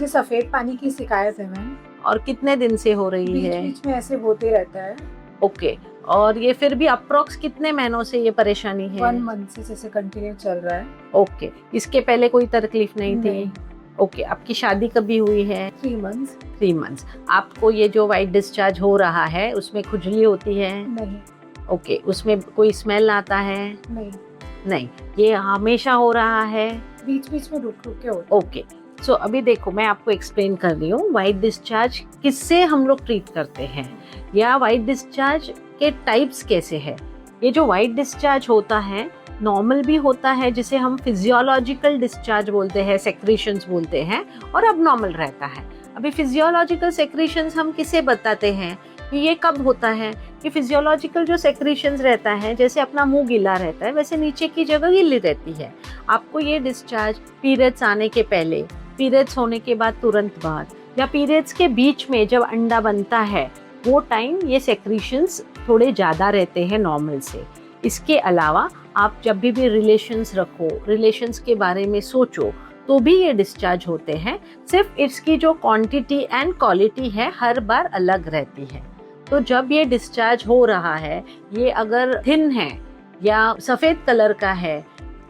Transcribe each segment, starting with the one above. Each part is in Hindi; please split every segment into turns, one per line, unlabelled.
मुझे सफेद पानी की शिकायत है मैम।
और कितने दिन से हो रही
बीच
है?
बीच में ऐसे होते रहता है।
ओके, और ये फिर भी अप्रोक्स कितने महीनों से ये परेशानी है?
1 मंथ से जैसे कंटिन्यू चल रहा है।
ओके, इसके पहले कोई तकलीफ नहीं
नहीं।
थी? ओके, आपकी शादी कभी हुई है?
3 मंथ्स।
3 मंथ्स। आपको ये जो वाइट डिस्चार्ज हो रहा है उसमें खुजली होती है?
नहीं।
ओके, उसमें कोई स्मेल आता है?
नहीं।
नहीं। ये हमेशा हो रहा है?
बीच बीच में रुक रुक के होता है।
ओके, सो अभी देखो मैं आपको एक्सप्लेन कर रही हूँ वाइट डिस्चार्ज किससे हम लोग ट्रीट करते हैं या वाइट डिस्चार्ज के टाइप्स कैसे है। ये जो वाइट डिस्चार्ज होता है नॉर्मल भी होता है जिसे हम फिजियोलॉजिकल डिस्चार्ज बोलते हैं, सेक्रेशंस बोलते हैं, और अब नॉर्मल रहता है। अभी फिजियोलॉजिकल सेक्रेशंस हम किसे बताते हैं कि ये कब होता है कि फिजियोलॉजिकल जो सेक्रेशंस रहता है, जैसे अपना मुंह गीला रहता है वैसे नीचे की जगह गीली रहती है। आपको ये डिस्चार्ज पीरियड्स आने के पहले, पीरियड्स होने के बाद तुरंत बाद, या पीरियड्स के बीच में जब अंडा बनता है वो टाइम ये सेक्रेशंस थोड़े ज़्यादा रहते हैं नॉर्मल से। इसके अलावा आप जब भी रिलेशंस रखो, रिलेशंस के बारे में सोचो, तो भी ये डिस्चार्ज होते हैं। सिर्फ इसकी जो क्वांटिटी एंड क्वालिटी है हर बार अलग रहती है। तो जब ये डिस्चार्ज हो रहा है, ये अगर थिन है या सफ़ेद कलर का है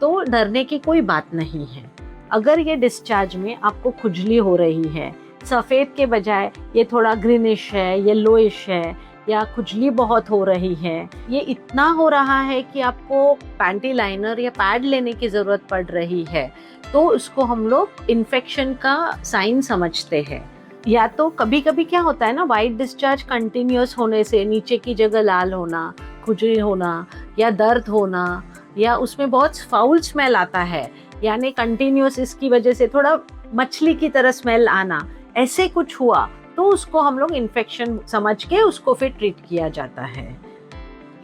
तो डरने की कोई बात नहीं है। अगर ये डिस्चार्ज में आपको खुजली हो रही है, सफ़ेद के बजाय ये थोड़ा ग्रीनिश है, येलोइश है, या खुजली बहुत हो रही है, ये इतना हो रहा है कि आपको पैंटी लाइनर या पैड लेने की ज़रूरत पड़ रही है, तो उसको हम लोग इन्फेक्शन का साइन समझते हैं। या तो कभी कभी क्या होता है ना, वाइट डिस्चार्ज कंटिन्यूस होने से नीचे की जगह लाल होना, खुजली होना या दर्द होना, या उसमें बहुत फाउल स्मेल आता है, यानी कंटिन्यूस इसकी वजह से थोड़ा मछली की तरह स्मेल आना, ऐसे कुछ हुआ तो उसको हम लोग इन्फेक्शन समझ के उसको फिर ट्रीट किया जाता है।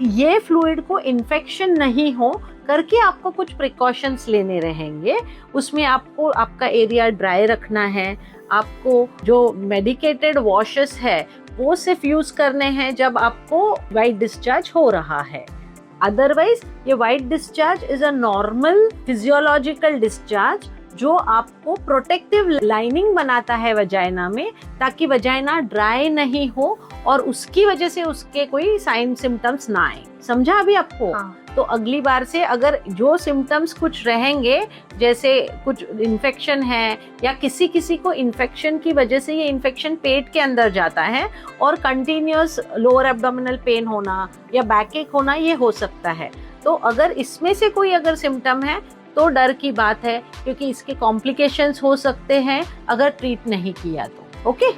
ये फ्लूइड को इन्फेक्शन नहीं हो करके आपको कुछ प्रिकॉशंस लेने रहेंगे। उसमें आपको आपका एरिया ड्राई रखना है, आपको जो मेडिकेटेड वॉशेस है वो सिर्फ यूज़ करने हैं जब आपको वाइट डिस्चार्ज हो रहा है। अदरवाइज ये white discharge is a normal physiological discharge जो आपको प्रोटेक्टिव लाइनिंग बनाता है वजाइना में, ताकि वजाइना ड्राई नहीं हो और उसकी वजह से उसके कोई साइन सिम्टम्स ना आए। समझा अभी आपको?
हाँ।
तो अगली बार से अगर जो सिम्टम्स कुछ रहेंगे, जैसे कुछ इन्फेक्शन है या किसी किसी को इन्फेक्शन की वजह से ये इन्फेक्शन पेट के अंदर जाता है और कंटिन्यूस लोअर एब्डोमिनल पेन होना या बैक एक होना, ये हो सकता है। तो अगर इसमें से कोई अगर सिम्टम है तो डर की बात है, क्योंकि इसके कॉम्प्लिकेशंस हो सकते हैं अगर ट्रीट नहीं किया तो। ओके।